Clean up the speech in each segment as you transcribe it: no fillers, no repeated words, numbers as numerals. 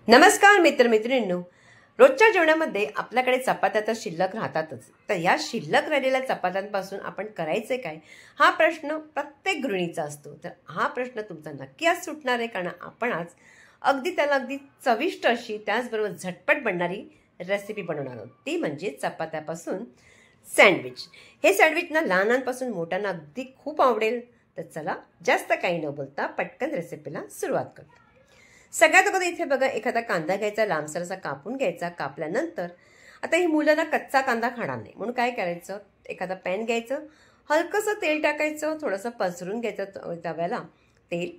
नमस्कार मित्रमैत्रिणींनो, रोजच्या जेवणामध्ये आपल्याकडे चपात्या तर शिल्लक राहतातच. तर या शिल्लक राहिलेल्या चपात्यांपासून आपण करायचे काय, हा प्रश्न प्रत्येक गृहिणीचा असतो. तर हा प्रश्न तुमचा नक्की आज सुटणार आहे, कारण आपण आज अगदी चविष्ट अशी त्याचबरोबर झटपट बनणारी रेसिपी बनवणार आहोत. ती म्हणजे चपात्यापासून सँडविच. हे सँडविच ना लहानांपासून मोठ्यांना अगदी खूप आवडेल. तर चला जास्त काही न बोलता पटकन रेसिपीला सुरुवात करतो. सगळ्यात अगोदर इथे बघा, एखादा कांदा घ्यायचा, लांबसर असा कापून घ्यायचा. कापल्यानंतर आता ही मुलं ना कच्चा कांदा खाणार नाही, म्हणून काय करायचं, एखादा पॅन घ्यायचं, हलकंसं तेल टाकायचं, थोडंसं पसरून घ्यायचं तव्याला तेल,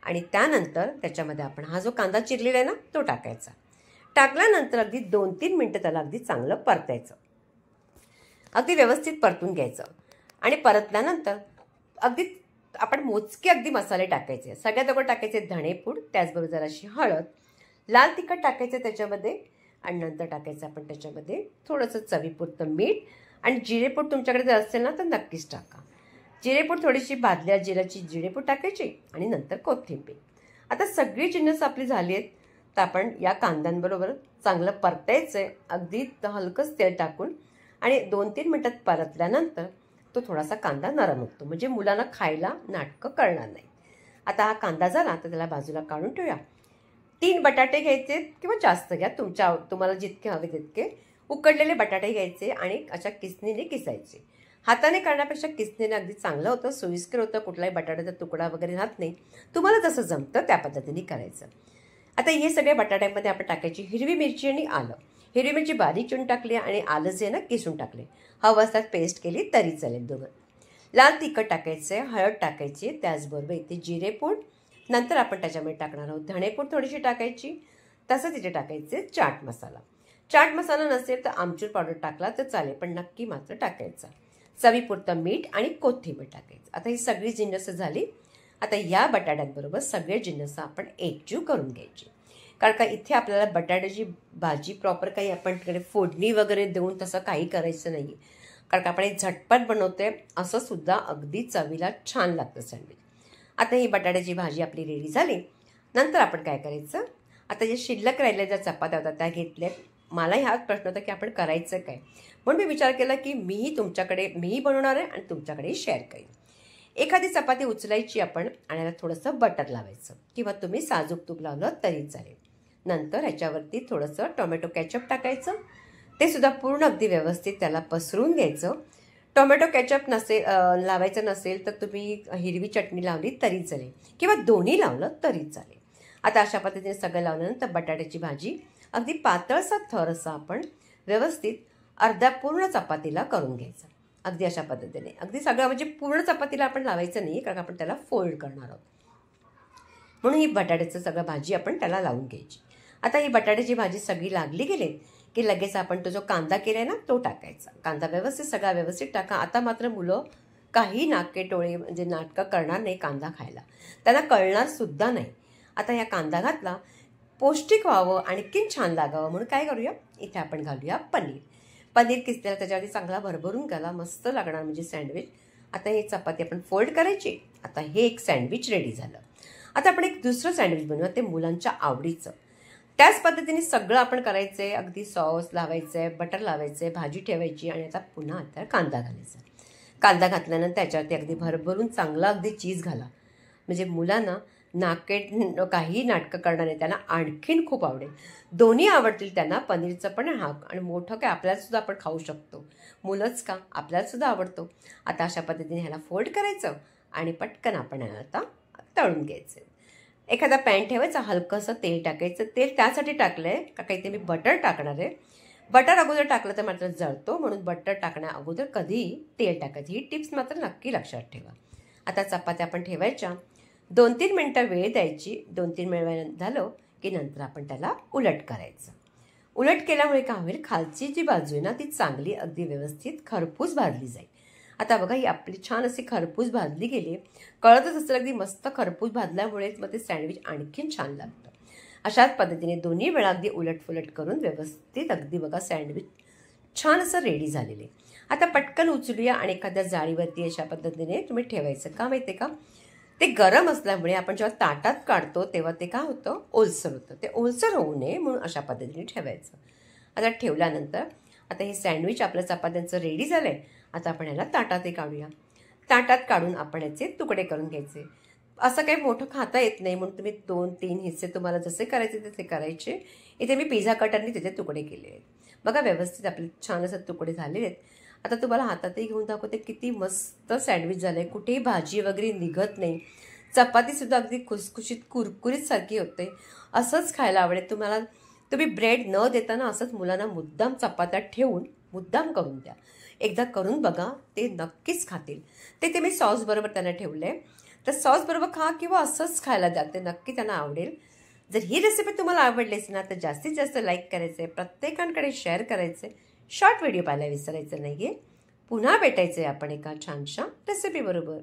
आणि त्यानंतर त्याच्यामध्ये आपण हा जो कांदा चिरलेला आहे ना तो टाकायचा. टाकल्यानंतर अगदी 2-3 मिनटं त्याला अगदी चांगलं परतायचं, अगदी व्यवस्थित परतून घ्यायचं. आणि परतल्यानंतर अगदी आपण मोजके अगदी मसाले टाकायचे. सगळ्यात अगोदर टाकायचे धणेपूड, त्याचबरोबर जराशी हळद, लाल तिखट टाकायचं त्याच्यामध्ये, आणि नंतर टाकायचं आपण त्याच्यामध्ये थोडंसं चवीपुरतं मीठ, आणि जिरेपूड तुमच्याकडे जर असेल ना तर नक्कीच टाका. जिरेपूड थोडीशी भाजल्या जिऱ्याची जिरेपूड टाकायची, आणि नंतर कोथिंबीर. आता सगळी जिन्नस आपली झाली आहेत, तर आपण या कांद्यांबरोबर चांगलं परतायचं आहे, अगदी हलकंच तेल टाकून. आणि 2-3 मिनटात परतल्यानंतर तो थोडासा कांदा नरम होतो, म्हणजे मुलांना खायला नाटकं करणार नाही. आता हा कांदा झाला तर त्याला बाजूला काढून ठेवूया. 3 बटाटे घ्यायचे किंवा जास्त घ्या, तुम्हाला जितके हवे तितके. उकडलेले बटाटे घ्यायचे आणि अशा किसणीने किसायचे. हाताने करण्यापेक्षा किसणीने अगदी चांगलं होतं, सोयीस्कर होतं, कुठलाही बटाट्याचा तुकडा वगैरे राहत नाही. तुम्हाला जसं जमतं त्या पद्धतीने करायचं. आता हे सगळे बटाट्यामध्ये आपण टाकायची हिरवी मिरची आणि आलं. हिरवी मिरची बारीक चिरून टाकली आणि आलं जे ना किसून टाकले. हवं असतात पेस्ट केली तरी चालेल दोघं. लाल तिखट टाकायचे, हळद टाकायची, त्याचबरोबर इथे जिरेपूड, नंतर आपण त्याच्यामध्ये टाकणार आहोत धणेपूड थोडीशी टाकायची. तसंच इथे टाकायचे चाट मसाला. चाट मसाला नसेल तर आमचूर पावडर टाकला तर चालेल, पण नक्की मात्र टाकायचा. चवीपुरतं मीठ आणि कोथिंबीर टाकायचं. आता ही सगळी जिन्नस झाली. आता या बटाट्यांबरोबर सगळे जिन्नस आपण एकजीव करून घ्यायची, कारण का इथे आपल्याला बटाट्याची भाजी प्रॉपर काही आपण तिकडे फोडणी वगैरे देऊन तसं काही करायचं नाही, कारण का आपण एक झटपट बनवतोय. असं सुद्धा अगदी चवीला छान लागतं सँडविच. आता ही बटाट्याची भाजी आपली रेडी झाली. नंतर आपण काय करायचं, आता जे शिल्लक राहिल्या ज्या चपात्या होत्या त्या घेतल्या. मला ह्याच प्रश्न होता की आपण करायचं काय, म्हणून मी विचार केला की मीही बनवणार आहे आणि तुमच्याकडे शेअर करेन. एखादी चपाती उचलायची आपण, आणि याला थोडंसं बटर लावायचं, किंवा तुम्ही साजूक तूप लावलं तरी चालेल. नंतर ह्याच्यावरती थोडंसं टोमॅटो केचप टाकायचं, ते सुद्धा पूर्ण अगदी व्यवस्थित त्याला पसरून घ्यायचं. टोमॅटो केचप लावायचं नसेल तर तुम्ही हिरवी चटणी लावली तरी चालेल, किंवा दोन्ही लावलं तरी चालेल. आता अशा पद्धतीने सगळं लावल्यानंतर बटाट्याची भाजी अगदी पातळसा थर असा आपण व्यवस्थित अर्ध्या पूर्ण चपातीला करून घ्यायचं. अगदी अशा पद्धतीने, अगदी सगळं म्हणजे पूर्ण चपातीला आपण लावायचं नाही, कारण आपण त्याला फोल्ड करणार आहोत. म्हणून ही बटाट्याचं सगळं भाजी आपण त्याला लावून घ्यायची. आता ही बटाट्याची भाजी सगळी लागली गेली की लगेच आपण तो जो कांदा केला आहे ना तो टाकायचा. कांदा सगळा व्यवस्थित टाका. आता मात्र मुलं काही नाके टोळे म्हणजे नाटकं करणार नाही कांदा खायला, त्यांना कळणार सुद्धा नाही. आता या कांदा घातला, पौष्टिक व्हावं आणखीन छान लागावं म्हणून काय करूया, इथे आपण घालूया पनीर किसलेला त्याच्यावरती चांगला भरभरून घाला, मस्त लागणार म्हणजे सँडविच. आता ही चपाती आपण फोल्ड करायची. आता हे एक सँडविच रेडी झालं. आता आपण एक दुसरं सँडविच बनवूया, ते मुलांच्या आवडीचं. त्याच पद्धतीने सगळं आपण करायचं आहे. अगदी सॉस लावायचं आहे, बटर लावायचं आहे, भाजी ठेवायची, आणि आता पुन्हा कांदा घालायचा. कांदा घातल्यानंतर त्याच्यावरती अगदी भरभरून चांगला अगदी चीज घाला, म्हणजे मुलांना काही नाटकं करणार नाही, त्यांना आणखीन खूप आवडेल. दोन्ही आवडतील त्यांना, पनीरचं पण आणि मोठं काय आपल्याला सुद्धा आपण खाऊ शकतो. मुलंच का, आपल्याला सुद्धा आवडतो. आता अशा पद्धतीने ह्याला फोल्ड करायचं आणि पटकन आपण ह्याला आता तळून घ्यायचं. एखादा पॅन ठेवायचा, हलकंसं तेल टाकायचं. तेल त्यासाठी टाकलं आहे का काही ते मी बटर टाकणार आहे. बटर अगोदर टाकलं तर मात्र जळतो, म्हणून बटर टाकण्या अगोदर कधीही तेल टाकायचं. ही टिप्स मात्र नक्की लक्षात ठेवा. आता चपात्या आपण ठेवायच्या, 2-3 मिनटं वेळ द्यायची. 2-3 मिनिट झालं की नंतर आपण त्याला उलट करायचं. उलट केल्यामुळे काय होईल, खालची जी बाजू आहे ना ती चांगली अगदी व्यवस्थित खरपूस भाजली जाईल. आता बघा, ही आपली छान अशी खरपूस भाजली गेली. कळतच असेल अगदी मस्त खरपूस भाजल्यामुळेच मग ते सँडविच आणखीन छान लागतं. अशाच पद्धतीने दोन्ही वेळा अगदी उलटफुलट करून व्यवस्थित अगदी बघा सँडविच छान असं रेडी झालेले. आता पटकन उचलूया आणि एखाद्या जाळीवरती अशा पद्धतीने तुम्ही ठेवायचं. का माहिती आहे का, ते गरम असल्यामुळे आपण जेव्हा ताटात काढतो तेव्हा ते काय होतं, ओलसर होतं. ते ओलसर होऊ नये म्हणून अशा पद्धतीने ठेवायचं. आता ठेवल्यानंतर आता हे सँडविच आपलं चपात्यांचं रेडी झालं आहे. आता आपण याला ताटातही काढूया. ताटात काढून आपण याचे तुकडे करून घ्यायचे. असं काही मोठं खाता येत नाही म्हणून तुम्ही 2-3 हिस्से तुम्हाला जसे करायचे तसे करायचे. इथे मी पिझ्झा कटरने त्याचे तुकडे केले आहेत. बघा व्यवस्थित आपले छान असे तुकडे झालेले आहेत. आता तुम्हाला हातातही घेऊन दाखवते किती मस्त सँडविच झालं आहे. कुठेही भाजी वगैरे निघत नाही. चपातीसुद्धा अगदी खुसखुशीत कुरकुरीत सारखी होते. असंच खायला आवडेल तुम्हाला. तुम्ही ब्रेड न देताना असंच मुलांना मुद्दाम चपात्यात ठेवून मुद्दाम करून द्या. एकदा करून बघा, ते नक्कीच खातील. ते मी सॉसबरोबर त्यांना ठेवलं आहे. तर सॉसबरोबर खा किंवा असंच खायला द्या, ते नक्की त्यांना आवडेल. जर ही रेसिपी तुम्हाला आवडलीच ना तर जास्तीत जास्त लाईक करायचं आहे, प्रत्येकांकडे शेअर करायचं आहे, शॉर्ट व्हिडिओ पाहायला विसरायचं नाही आहे. पुन्हा भेटायचं आहे आपण एका छानशा रेसिपीबरोबर.